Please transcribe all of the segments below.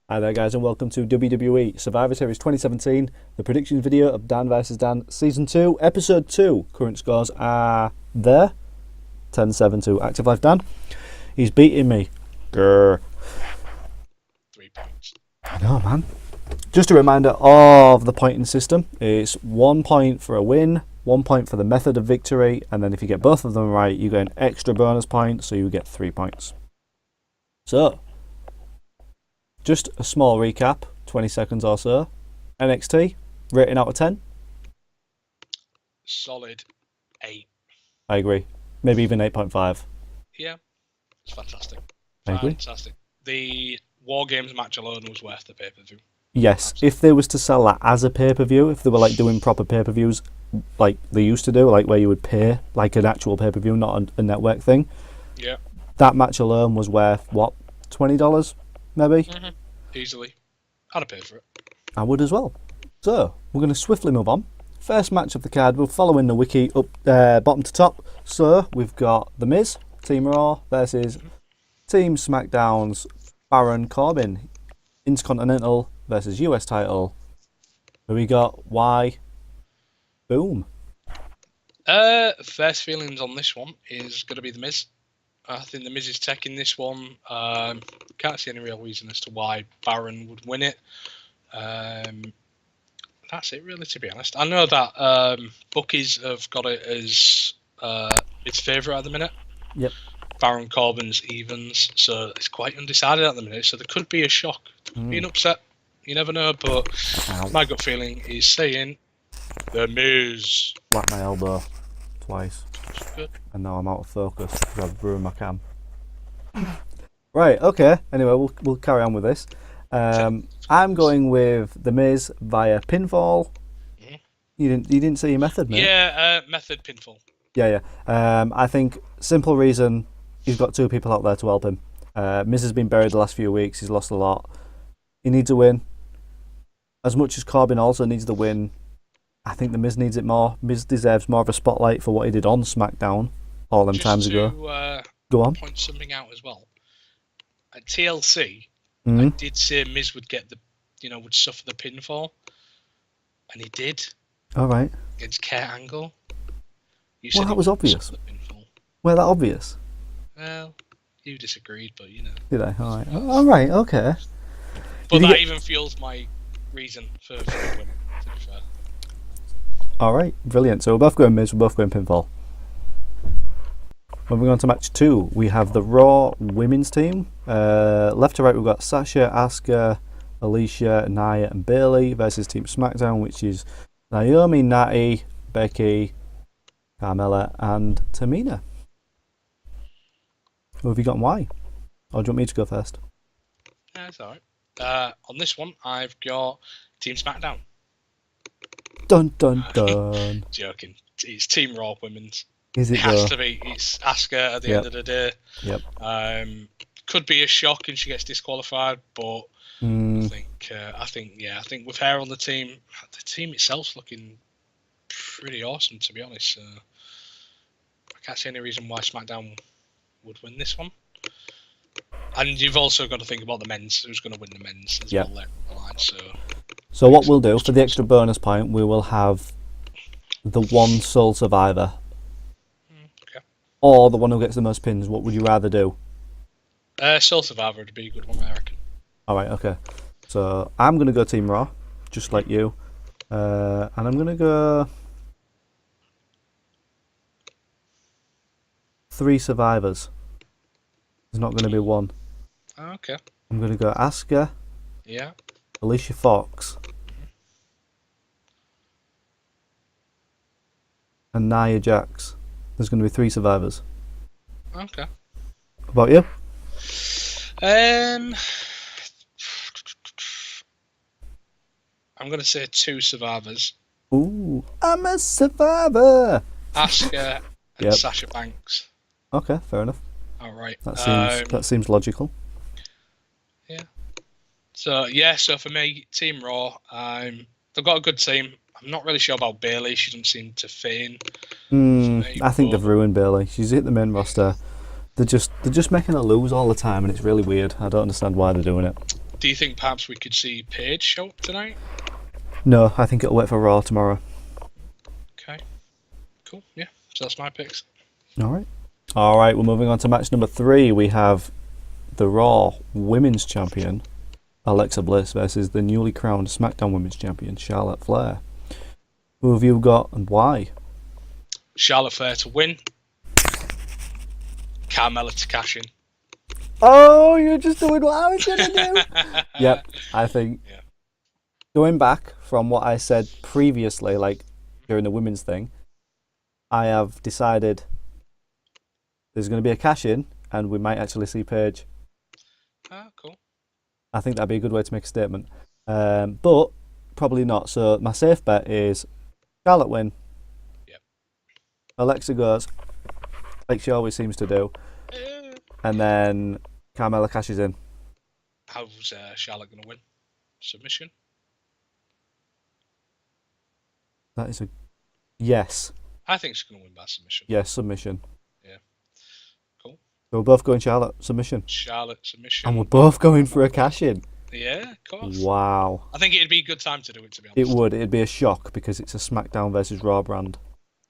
Hi there guys and welcome to WWE Survivor Series 2017, the predictions video of Dan vs Dan Season 2, Episode 2. Current scores are there, 10-7 to Active Life Dan. He's beating me. Grr. 3 points. I know, man. Just a reminder of the pointing system. It's 1 point for a win, 1 point for the method of victory, and then if you get both of them right, you get an extra bonus point, so you get 3 points. So, just a small recap, 20 seconds or so. NXT, rating out of 10? Solid 8. I agree. Maybe even 8.5. Yeah, it's fantastic. I agree. Fantastic. The War Games match alone was worth the pay-per-view. Yes, if they was to sell that as a pay-per-view, if they were like doing proper pay-per-views like they used to do, like where you would pay like an actual pay-per-view, not a network thing. Yeah. That match alone was worth, what, $20 maybe? Mm-hmm. Easily. I'd have paid for it. I would as well. So, we're going to swiftly move on. First match of the card, we're following the wiki up bottom to top. So, we've got The Miz, Team Raw, versus Team SmackDown's Baron Corbin. Intercontinental versus US title. Who we got? Why? Boom. First feelings on this one is going to be The Miz. I think The Miz is taking this one. Can't see any real reason as to why Baron would win it. That's it, really, to be honest. I know that bookies have got it as its favourite at the minute. Yep. Baron Corbin's evens, so it's quite undecided at the minute. So there could be a shock, could be an upset. You never know, but my gut feeling is saying The Miz. Whack my elbow twice. Good. And now I'm out of focus because I've ruined my cam. Right, okay. Anyway, we'll carry on with this. I'm going with The Miz via pinfall. Mhm. You didn't say your method, mate? Yeah, method pinfall. Yeah. I think simple reason, he's got two people out there to help him. Miz has been buried the last few weeks. He's lost a lot. He needs a win. As much as Corbin also needs the win, I think The Miz needs it more. Miz deserves more of a spotlight for what he did on SmackDown all them times ago. Go on. Point something out as well. At TLC, Mm-hmm. I did say Miz would get would suffer the pinfall, and he did All right. against Kurt Angle. You Well, said that he was wouldn't obvious. suffer the pinfall. Well, that obvious. Well, you disagreed, but Did I? All right. All right. Okay. But Did you that get- even fuels my reason for the win. To be fair. All right. Brilliant. So we're both going Miz. We're both going pinfall. Moving on to match 2, we have the Raw women's team. Left to right, we've got Sasha, Asuka, Alicia, Nia, and Bayley versus Team SmackDown, which is Naomi, Natty, Becky, Carmella, and Tamina. Who have you got and why? Or do you want me to go first? Yeah, that's alright. On this one, I've got Team SmackDown. Dun dun dun. Joking. It's Team Raw women's. Is it It has though? to be. It's Asuka at the end of the day. Yep. Could be a shock and she gets disqualified, but I think with her on the team itself's looking pretty awesome, to be honest. So I can't see any reason why SmackDown would win this one. And you've also got to think about the men's. Who's going to win the men's as well there on the line? So what we'll do, for the extra bonus point, we will have the one sole survivor. Okay. Or the one who gets the most pins. What would you rather do? Soul Survivor would be a good one, I reckon. Alright, okay. So I'm going to go Team Raw, just like you. And I'm going to go 3 survivors. There's not going to be one. Okay. I'm going to go Asuka, Yeah. Alicia Fox, and Nia Jax. There's going to be 3 survivors. Okay. What about you? I'm going to say 2 survivors. Ooh, I'm a survivor! Asuka and Yep. Sasha Banks. Okay, fair enough. All right. That seems logical. So for me, Team Raw. They've got a good team. I'm not really sure about Bayley. She doesn't seem to fit in. I think they've ruined Bayley. She's hit the main roster. They're just making her lose all the time, and it's really weird. I don't understand why they're doing it. Do you think perhaps we could see Paige show up tonight? No, I think it'll wait for Raw tomorrow. Okay, cool. Yeah, so that's my picks. All right, we're moving on to match number 3. We have the Raw Women's Champion, Alexa Bliss, versus the newly crowned SmackDown Women's Champion, Charlotte Flair. Who have you got and why? Charlotte Flair to win. Carmella to cash in. Oh, you're just doing what I was going to do. Yep, I think going back from what I said previously, like during the women's thing, I have decided there's going to be a cash in and we might actually see Paige. Ah, cool. I think that'd be a good way to make a statement. But probably not. So my safe bet is Charlotte win. Yep. Alexa goes, like she always seems to do. And then Carmella cashes in. How's Charlotte going to win? Submission? That is a yes. I think she's going to win by submission. Yes, submission. Yeah. Cool. So we're both going Charlotte submission. Charlotte submission. And we're both going for a cash in. Yeah, of course. Wow. I think it'd be a good time to do it, to be honest. It would. It'd be a shock because it's a SmackDown versus Raw brand.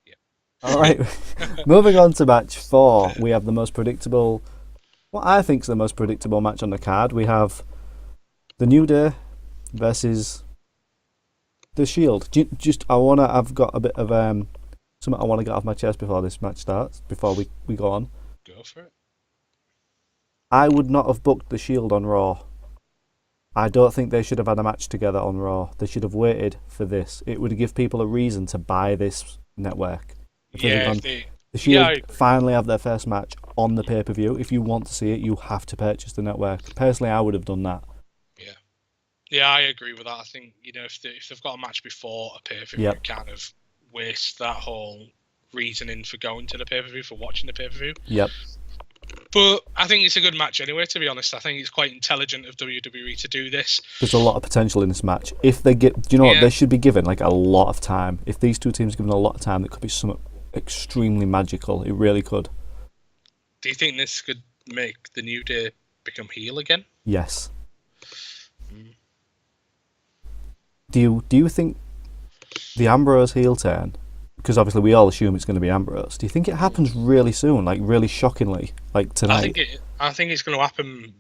Yeah. All right. Moving on to match 4, we have the most predictable, what I think is the most predictable match on the card. We have the New Day versus the Shield. I've got a bit of something I want to get off my chest before this match starts, before we go on. Go for it. I would not have booked the Shield on Raw. I don't think they should have had a match together on Raw. They should have waited for this. It would give people a reason to buy this network. The Shield finally have their first match on the pay-per-view. If you want to see it, you have to purchase the network. Personally, I would have done that. Yeah, I agree with that. I think, if they've got a match before a pay-per-view, it kind of wastes that whole reasoning for going to the pay-per-view, for watching the pay-per-view. Yep. But I think it's a good match anyway, to be honest. I think it's quite intelligent of WWE to do this. There's a lot of potential in this match. If they get, do you know what? They should be given like a lot of time. If these two teams are given a lot of time, it could be something extremely magical. It really could. Do you think this could make the New Day become heel again? Yes. Do you think the Ambrose heel turn? Because obviously we all assume it's going to be Ambrose. Do you think it happens really soon, like really shockingly, like tonight? I think it's going to happen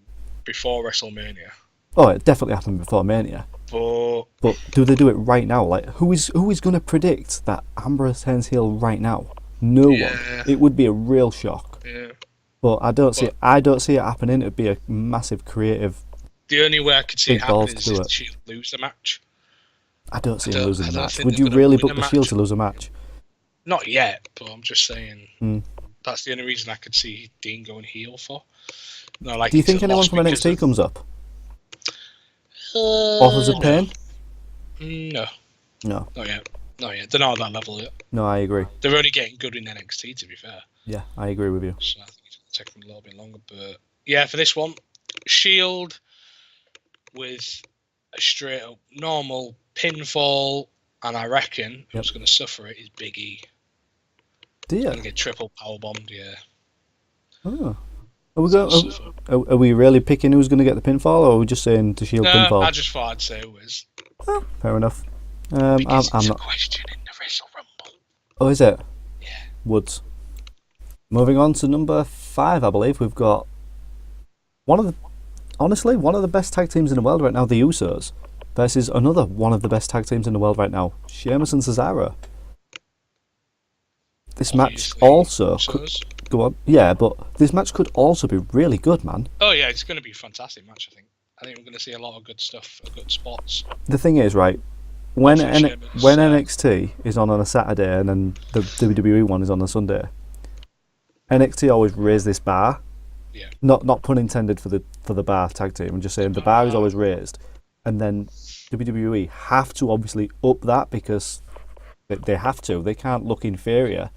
before WrestleMania. Oh, it definitely happened before Mania. But do they do it right now? Like who is going to predict that Ambrose turns heel right now? No one. It would be a real shock. Yeah. But I don't see it happening. It'd be a massive creative. The only way I could see it happening is if she lose the match. I don't see him losing the match. Would you really book the Shield to lose a match? Not yet, but I'm just saying that's the only reason I could see Dean going heel for. No, like, do you think anyone from NXT comes up? Offers of pain? No. No. Not yet. They're not at that level yet. No, I agree. They're only getting good in NXT, to be fair. Yeah, I agree with you. So I think it's going to take them a little bit longer. But yeah, for this one, Shield with a straight up normal pinfall, and I reckon who's going to suffer it is Big E. Do you? He's going to get triple powerbombed, yeah. Oh. Are we really picking who's going to get the pinfall, or are we just saying to Shield pinfall? I just thought I'd say who is. Oh, fair enough. Because I'm it's not. a question in the Wrestle Rumble. Oh, is it? Yeah. Woods. Moving on to number 5, I believe we've got one of the best tag teams in the world right now, the Usos, versus another one of the best tag teams in the world right now, Sheamus and Cesaro. This match also could go on. Yeah, but this match could also be really good, man. Oh yeah, it's going to be a fantastic match. I think we're going to see a lot of good stuff, good spots. The thing is, right, when NXT is on a Saturday and then the WWE one is on a Sunday, NXT always raise this bar. Yeah. Not pun intended for the bar tag team. I'm just saying the bar is always raised, and then WWE have to obviously up that because they have to. They can't look inferior.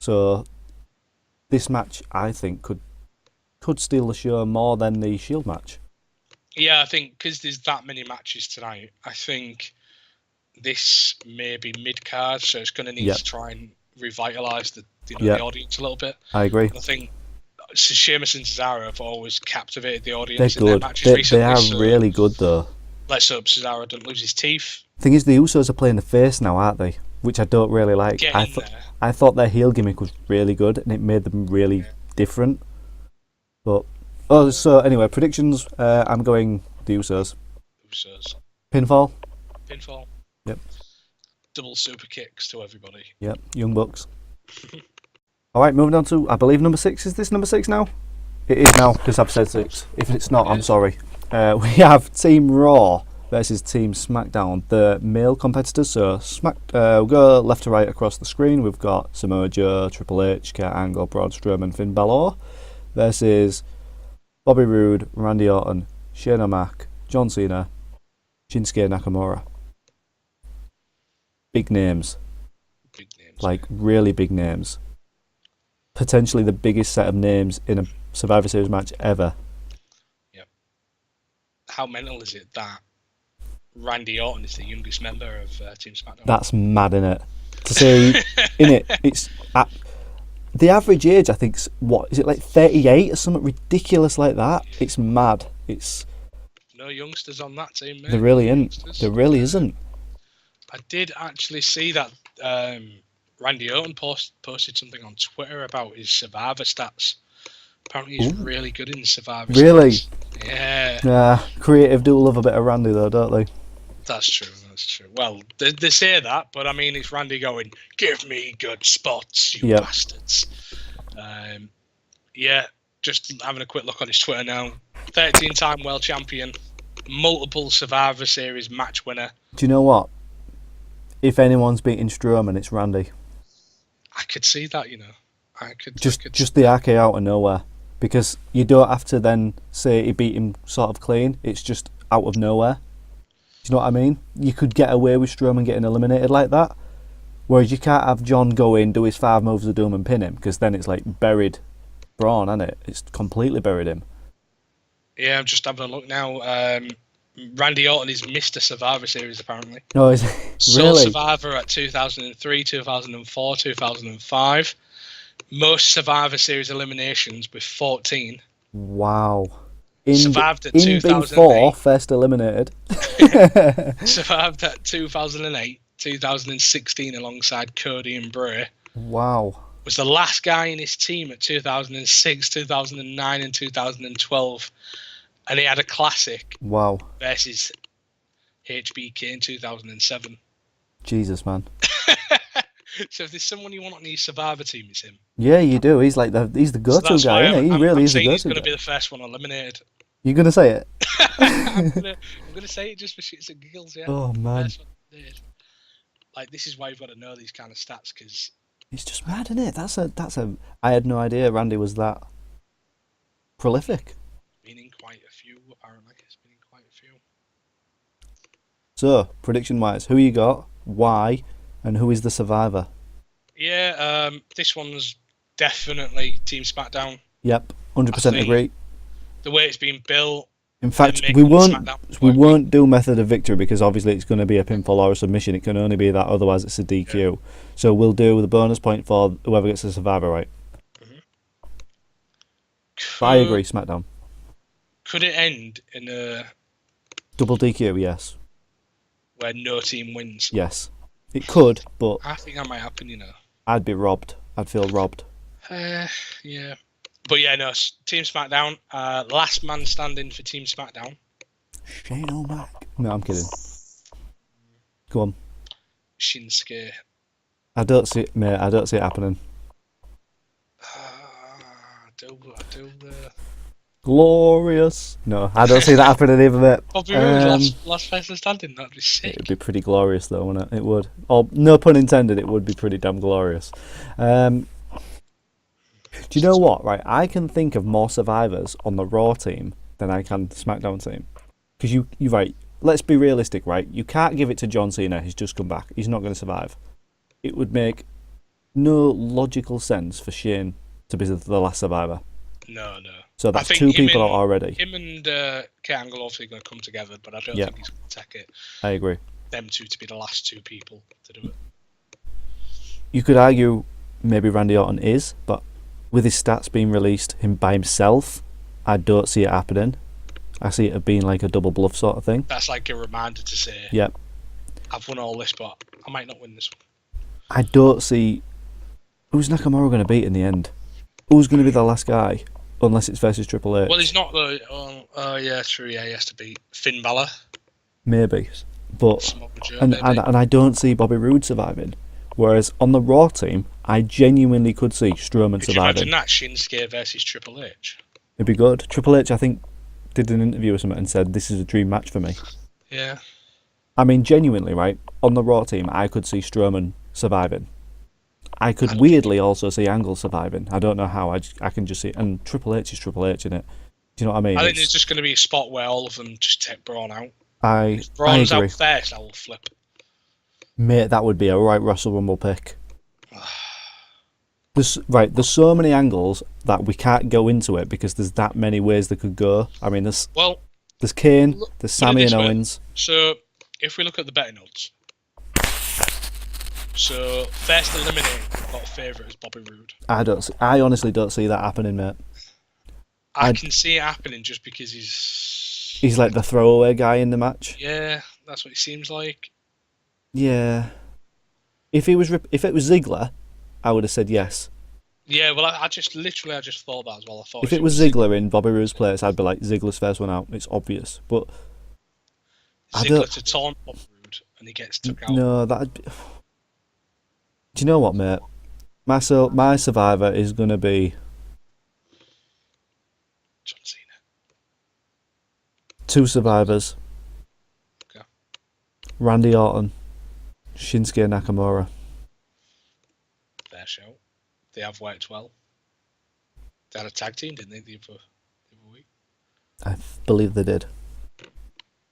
So this match, I think, could steal the show more than the Shield match. Yeah, I think because there's that many matches tonight, I think this may be mid-card, so it's going to need to try and revitalise the audience a little bit. I agree. I think Sheamus and Cesaro have always captivated the They're audience in their good. matches They recently. are So really good, though. let's hope Cesaro doesn't lose his teeth. Thing is, the Usos are playing the face now, aren't they? Which I don't really like. Getting there. I thought their heel gimmick was really good, and it made them really different. But so anyway, predictions. I'm going the Usos. Usos. Pinfall. Yep. Double super kicks to everybody. Yep. Young Bucks. All right, moving on to, I believe, number 6. Is this number 6 now? It is now, because I've said 6. If it's not, I'm sorry. We have Team Raw versus Team SmackDown, the male competitors. So we'll go left to right across the screen. We've got Samoa Joe, Triple H, Kurt Angle, Braun Strowman, Finn Balor versus Bobby Roode, Randy Orton, Shane O'Mac, John Cena, Shinsuke Nakamura. Big names. Like, really big names. Potentially the biggest set of names in a Survivor Series match ever. Yep. How mental is it that Randy Orton is the youngest member of Team SmackDown? That's mad, innit? To say, innit? It's the average age, I think, what is it, like 38 or something ridiculous like that? It's mad. It's no youngsters on that team, mate. There really isn't. There really isn't. I did actually see that Randy Orton posted something on Twitter about his Survivor stats. Apparently he's really good in Survivor Really? stats. Yeah. Yeah. Creative do love a bit of Randy though, don't they? That's true. Well, they say that, but I mean, it's Randy going, "Give me good spots, you bastards." Yeah, just having a quick look on his Twitter now. 13-time world champion, multiple Survivor Series match winner. Do you know what? If anyone's beating Strowman, it's Randy. I could see that, you know. I could just the RK out of nowhere, because you don't have to then say he beat him sort of clean. It's just out of nowhere. Do you know what I mean? You could get away with Strowman getting eliminated like that, whereas you can't have John go in, do his 5 moves of doom and pin him, because then it's like buried Braun, isn't it? It's completely buried him. Yeah, I'm just having a look now. Randy Orton is Mr. Survivor Series, apparently. No, is it? Sole Really? Survivor at 2003, 2004, 2005. Most Survivor Series eliminations with 14. Wow. Survived at in 2008. being 4, first eliminated. Survived at 2008, 2016 alongside Cody and Bray. Wow. Was the last guy in his team at 2006, 2009 and 2012. And he had a classic. Wow. Versus HBK in 2007. Jesus, man. So if there's someone you want on your Survivor team, it's him. Yeah, you do. He's like he's the go-to guy, isn't he? He really is the go-to He's going to guy. be the first one eliminated. You're going to say it? I'm gonna say it just for shits and giggles, yeah. Oh, man. Like, this is why you've got to know these kind of stats, because It's just mad, isn't it? That's a. I had no idea Randy was that prolific. been in quite a few, apparently. It's been in quite a few. So, prediction-wise, who you got, why, and who is the survivor? Yeah, this one's definitely Team SmackDown. Yep, 100% agree. The way it's been built. In fact, we won't do method of victory, because obviously it's going to be a pinfall or a submission. It can only be that, otherwise it's a DQ. Yeah. So we'll do the bonus point for whoever gets the survivor right. But I agree, SmackDown. Could it end in a double DQ? Yes. Where no team wins? Yes. It could, but I think that might happen, you know. I'd be robbed. I'd feel robbed. Yeah. But yeah, no, Team SmackDown. Last man standing for Team SmackDown. Shane O'Mac. No, I'm kidding. Go on. Shinsuke. I don't see it, mate. I don't see it happening. Glorious. No, I don't see that happening either, mate. Bobby Roode, last person standing. That'd be sick. It'd be pretty glorious, though, wouldn't it? It would. Or, no pun intended, it would be pretty damn glorious. Do you know what? Right, I can think of more survivors on the Raw team than I can the SmackDown team. Because you're right. Let's be realistic, right? You can't give it to John Cena. He's just come back. He's not going to survive. It would make no logical sense for Shane to be the last survivor. No. So that's 2 people out already. Him and Kurt Angle obviously going to come together, but I don't think he's going to take it. I agree. Them two to be the last 2 people to do it. You could argue maybe Randy Orton is, but with his stats being released him by himself, I don't see it happening. I see it being like a double bluff sort of thing. That's like a reminder to say, Yep. I've won all this, but I might not win this one. I don't see... Who's Nakamura going to beat in the end? Who's going to be the last guy? Unless it's versus Triple H. Well, he's not though. Oh, yeah, true. Yeah, he has to beat Finn Balor. Maybe. But... And I don't see Bobby Roode surviving. Whereas on the Raw team, I genuinely could see Strowman surviving. Could you imagine that? Shinsuke versus Triple H? It'd be good. Triple H, I think, did an interview or something and said, this is a dream match for me. Yeah. I mean, genuinely, right? On the Raw team, I could see Strowman surviving. I could weirdly also see Angle surviving. I don't know how. I can just see... And Triple H is Triple H, innit? Do you know what I mean? I think there's just going to be a spot where all of them just take Braun out. If Braun's agree. out first, I will flip. Mate, that would be a right Russell Rumble pick. There's so many angles that we can't go into it because there's that many ways they could go. I mean, there's Kane, there's Sami and Owens. So, if we look at the betting odds, so first eliminating, I've got a favourite as Bobby Roode. I honestly don't see that happening, mate. I can see it happening just because he's like the throwaway guy in the match. Yeah, that's what it seems like. Yeah. If it was Ziggler, I would have said yes. Yeah, well, I just thought that as well. I thought if it was Ziggler in Bobby Roode's place, I'd be like, Ziggler's first one out. It's obvious, but Ziggler to taunt Bobby Roode and he gets took out. No, that'd be... Do you know what, mate? My survivor is gonna be John Cena. 2 survivors. Okay. Randy Orton, Shinsuke Nakamura. Fair show. They have worked well. They had a tag team, didn't they, the other week? I believe they did.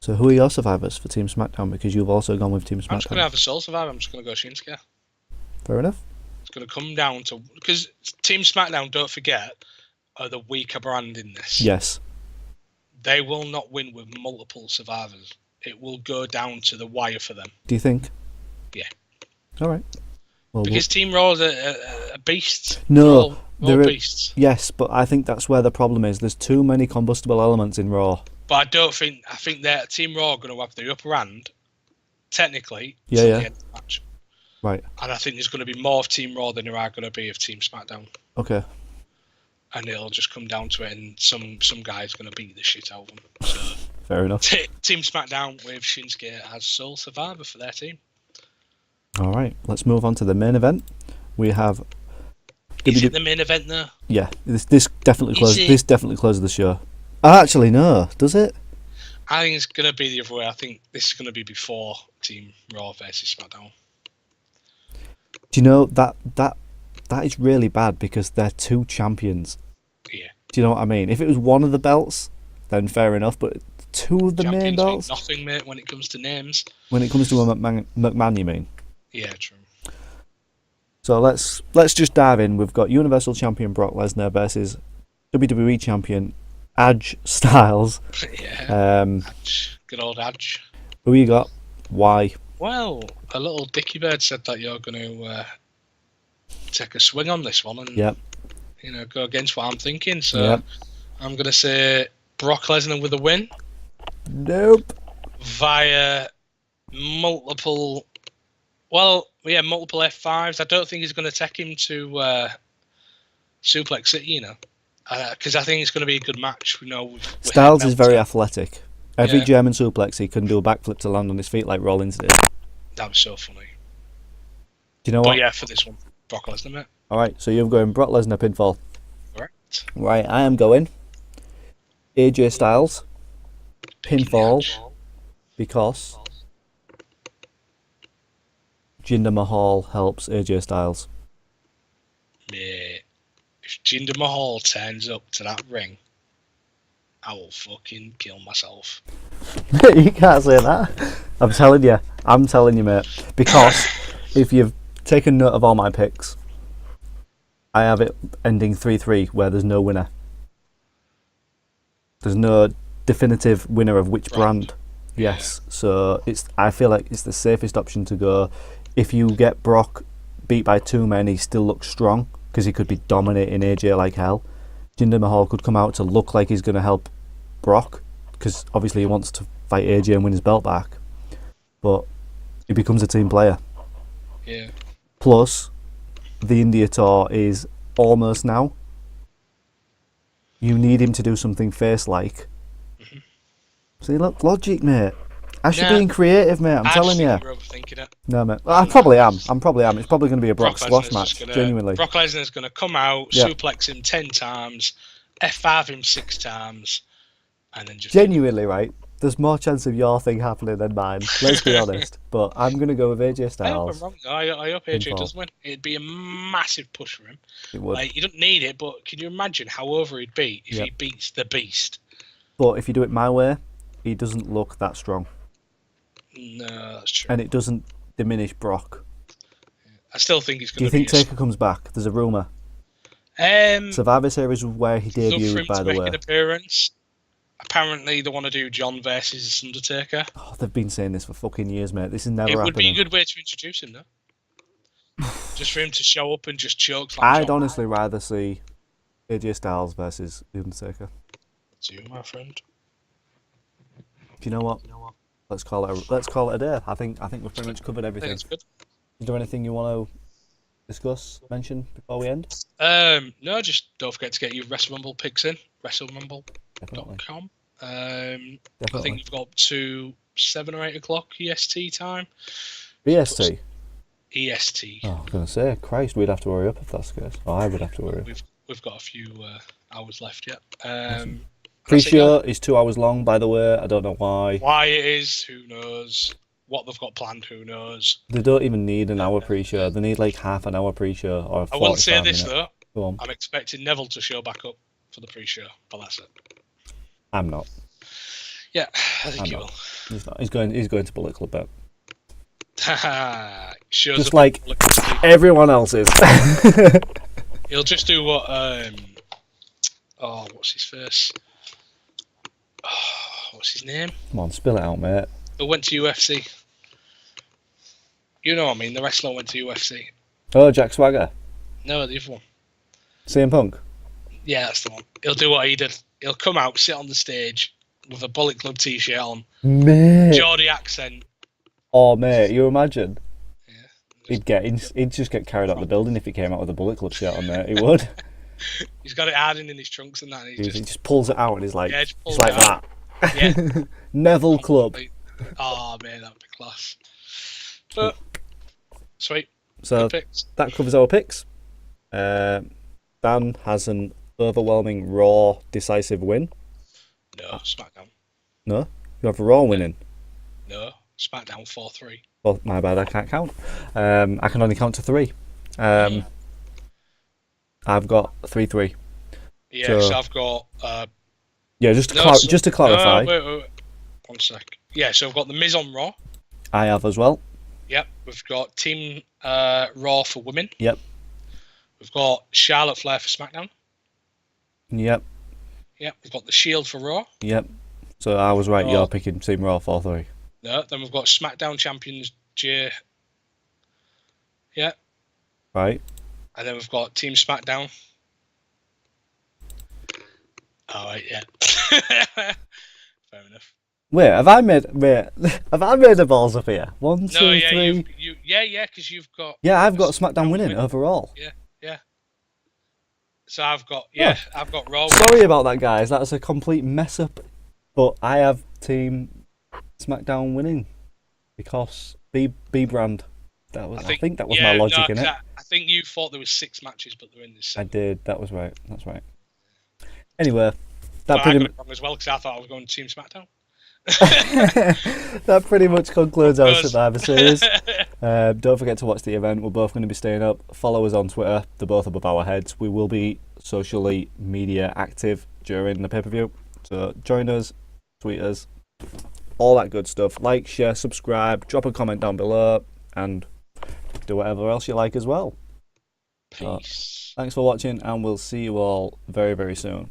So who are your survivors for Team SmackDown? Because you've also gone with Team SmackDown. I'm just going to have a sole survivor. I'm just going to go Shinsuke. Fair enough. It's going to come down to... Because Team SmackDown, don't forget, are the weaker brand in this. Yes. They will not win with multiple survivors. It will go down to the wire for them. Do you think? Yeah. All right. Well, because Team Raw are beasts. No. They're all beasts. Yes, but I think that's where the problem is. There's too many combustible elements in Raw. But I think that Team Raw are going to have the upper hand, technically, yeah. the end of the match. Right. And I think there's going to be more of Team Raw than there are going to be of Team SmackDown. Okay. And it'll just come down to it, and some guy's going to beat the shit out of them. So, fair enough. Team SmackDown with Shinsuke as sole survivor for their team. All right, let's move on to the main event. We have. Is it the main event though? Yeah, this definitely closes. This definitely closes the show. Actually, no, does it? I think it's going to be the other way. I think this is going to be before Team Raw versus SmackDown. Do you know that is really bad because they're 2 champions. Yeah. Do you know what I mean? If it was one of the belts, then fair enough. But 2 of the main belts. Nothing, mate. When it comes to names. When it comes to a McMahon, you mean? Yeah, true. So let's just dive in. We've got Universal Champion Brock Lesnar versus WWE Champion AJ Styles. Yeah. Edge. Good old Edge. Who you got? Why? Well, a little Dicky Bird said that you're going to take a swing on this one and go against what I'm thinking. So I'm going to say Brock Lesnar with a win. Nope. Via multiple F5s. I don't think he's going to take him to Suplex City, because I think it's going to be a good match. Styles is very athletic. Every German suplex, he can do a backflip to land on his feet like Rollins did. That was so funny. Do you know what? But yeah, for this one, Brock Lesnar, mate. All right, so you're going Brock Lesnar pinfall. Correct. Right, I am going AJ Styles pinfall because Jinder Mahal helps AJ Styles. Mate, if Jinder Mahal turns up to that ring, I will fucking kill myself. You can't say that. I'm telling you, mate. Because if you've taken note of all my picks, I have it ending 3-3 where there's no winner. There's no definitive winner of which brand. Yes, so I feel like it's the safest option to go. If you get Brock beat by 2 men, he still looks strong. because he could be dominating AJ like hell. Jinder Mahal could come out to look like he's going to help Brock, because obviously he wants to fight AJ and win his belt back. But he becomes a team player. Yeah. Plus, the India tour is almost now. You need him to do something face-like. Mm-hmm. See, look, logic, mate. I should be being creative, mate. I'm telling you. You're overthinking it. No, mate. Well, I probably am. It's probably going to be a Brock squash match, genuinely. Brock Lesnar's going to come out, suplex him 10 times, F5 him 6 times, and then just... Genuinely, right? There's more chance of your thing happening than mine. Let's be honest. But I'm going to go with AJ Styles. I hope AJ does win. It'd be a massive push for him. It would. Like, you don't need it, but can you imagine how over he'd be if he beats the Beast? But if you do it my way, he doesn't look that strong. No, that's true. And it doesn't diminish Brock. I still think he's going to. Do you think Taker comes back? There's a rumour. Survivor Series was where he debuted, by the way. An appearance. Apparently, they want to do John versus Undertaker. Oh, they've been saying this for fucking years, mate. This is never happening. It would be a good way to introduce him, though. Just for him to show up and just choke. I'd honestly rather see AJ Styles versus The Undertaker. It's you, my friend. Do you know what? Let's call it a day. I think we've pretty much covered everything. It's good. Is there anything you want to discuss, mention before we end? No, just don't forget to get your WrestleRumble picks in. WrestleRumble.com. I think you've got to 7 or 8 o'clock EST time. EST? EST. Oh, I was going to say, Christ, we'd have to hurry up if that's the case. Oh, I would have to hurry up. We've got a few hours left yet. Pre-show is 2 hours long, by the way. I don't know why. Why it is, who knows. What they've got planned, who knows. They don't even need an hour pre-show. They need like half an hour pre-show or 45 I will say this, minute. though. Go on. I'm expecting Neville to show back up for the pre-show, but that's it. I'm not. Yeah, I think he will. He's not. He's going to Bullet Club bet. Just like everyone else is. He'll just do what... what's his face? What's his name? Come on, spill it out, mate. Who went to UFC? You know what I mean, the wrestler went to UFC. Oh, Jack Swagger. No, the other one. CM Punk? Yeah, that's the one. He'll do what he did. He'll come out, sit on the stage with a Bullet Club t-shirt on. Mate. Geordie accent. Oh, mate, you imagine? Yeah. He'd just get carried out the building if he came out with a Bullet Club shirt on there. He would. He's got it hiding in his trunks and that. And he just pulls it out and he's like, it's like that. Yeah. Neville Club. Oh, man, that would be class. But, sweet. So, that covers our picks. Dan has an overwhelming Raw decisive win. No, SmackDown. No? You have a Raw winning? No, SmackDown 4-3. Well, my bad, I can't count. I can only count to 3. I've got 3-3. Yeah, so I've got... yeah, just to clarify. Wait. 1 sec. Yeah, so I've got The Miz on Raw. I have as well. Yep, we've got Team Raw for women. Yep. We've got Charlotte Flair for SmackDown. Yep. Yep, we've got The Shield for Raw. Yep. So I was right, you're picking Team Raw 4-3. No, then we've got SmackDown Champions J. Yeah. Right. And then we've got Team SmackDown. Alright, yeah. Fair enough. Wait, have I made the balls up here? 1, 2, 3. Because you've got. Yeah, I've got SmackDown winning overall. Yeah. So I've got Raw. Sorry about that, guys. That's a complete mess up. But I have Team SmackDown winning because B brand. I think that was my logic in it. I think you thought there was 6 matches, but they're in this. I did. That was right. That's right. Anyway, I got it wrong as well because I thought I was going to Team SmackDown. That pretty much concludes our Survivor Series. Don't forget to watch the event. We're both going to be staying up. Follow us on Twitter. They're both above our heads. We will be socially media active during the pay-per-view. So join us, tweet us, all that good stuff. Like, share, subscribe, drop a comment down below, and do whatever else you like as well. Peace. So, thanks for watching, and we'll see you all very, very soon.